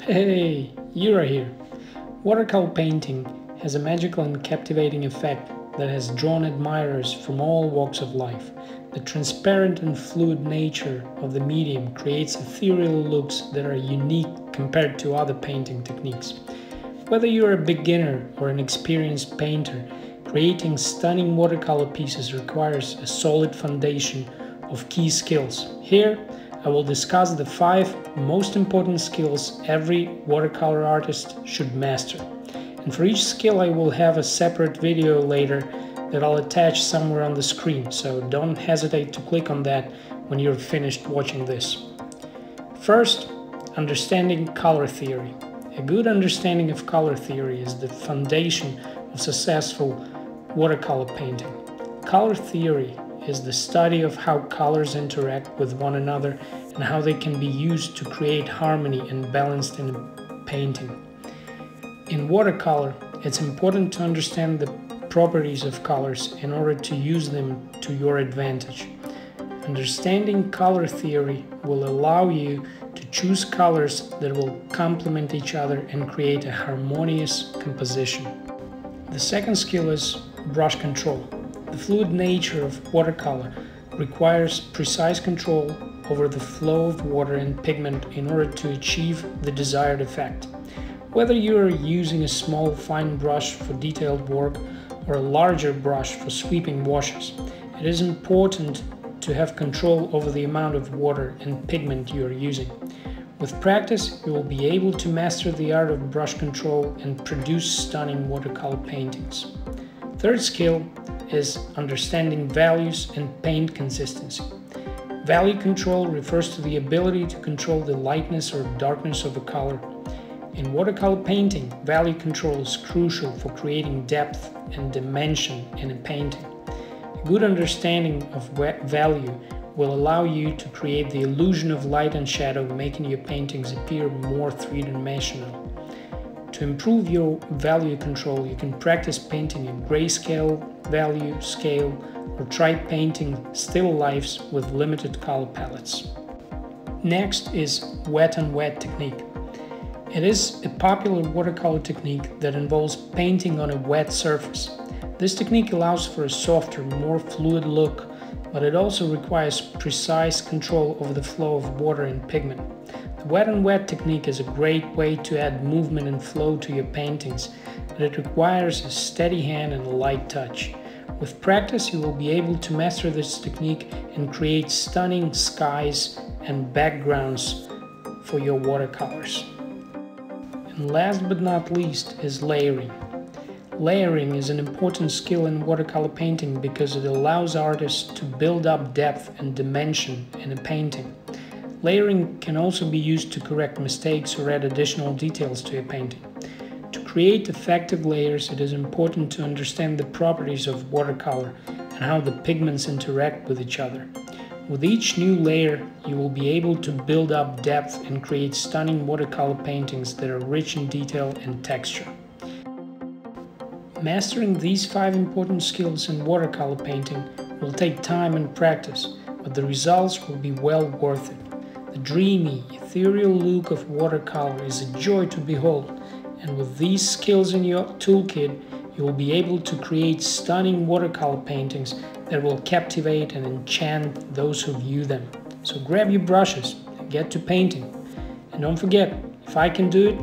Hey, you are here. Watercolor painting has a magical and captivating effect that has drawn admirers from all walks of life. The transparent and fluid nature of the medium creates ethereal looks that are unique compared to other painting techniques. Whether you're a beginner or an experienced painter, creating stunning watercolor pieces requires a solid foundation of key skills. Here, I will discuss the 5 most important skills every watercolor artist should master. And for each skill I will have a separate video later that I'll attach somewhere on the screen, so don't hesitate to click on that when you're finished watching this. First, understanding color theory. A good understanding of color theory is the foundation of successful watercolor painting. Color theory is the study of how colors interact with one another and how they can be used to create harmony and balance in a painting. In watercolor, it's important to understand the properties of colors in order to use them to your advantage. Understanding color theory will allow you to choose colors that will complement each other and create a harmonious composition. The second skill is brush control. The fluid nature of watercolor requires precise control over the flow of water and pigment in order to achieve the desired effect. Whether you are using a small fine brush for detailed work or a larger brush for sweeping washes, it is important to have control over the amount of water and pigment you are using. With practice, you will be able to master the art of brush control and produce stunning watercolor paintings. Third skill is understanding values and paint consistency. Value control refers to the ability to control the lightness or darkness of a color. In watercolor painting, value control is crucial for creating depth and dimension in a painting. A good understanding of value will allow you to create the illusion of light and shadow, making your paintings appear more three-dimensional. To improve your value control, you can practice painting in grayscale, value, scale, or try painting still lifes with limited color palettes. Next is wet on wet technique. It is a popular watercolor technique that involves painting on a wet surface. This technique allows for a softer, more fluid look, but it also requires precise control over the flow of water and pigment. The wet on wet technique is a great way to add movement and flow to your paintings, but it requires a steady hand and a light touch. With practice, you will be able to master this technique and create stunning skies and backgrounds for your watercolors. And last but not least is layering. Layering is an important skill in watercolor painting because it allows artists to build up depth and dimension in a painting. Layering can also be used to correct mistakes or add additional details to a painting. To create effective layers, it is important to understand the properties of watercolor and how the pigments interact with each other. With each new layer, you will be able to build up depth and create stunning watercolor paintings that are rich in detail and texture. Mastering these 5 important skills in watercolor painting will take time and practice, but the results will be well worth it. The dreamy, ethereal look of watercolor is a joy to behold, and with these skills in your toolkit, you will be able to create stunning watercolor paintings that will captivate and enchant those who view them. So grab your brushes and get to painting. And don't forget, if I can do it,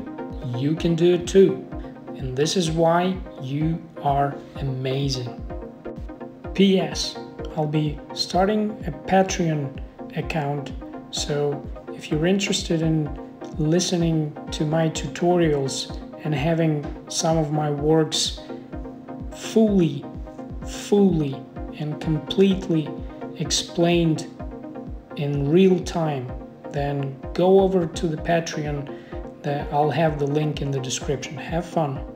you can do it too. And this is why you are amazing. P.S. I'll be starting a Patreon account, so if you're interested in listening to my tutorials and having some of my works fully and completely explained in real time, then go over to the Patreon. I'll have the link in the description. Have fun.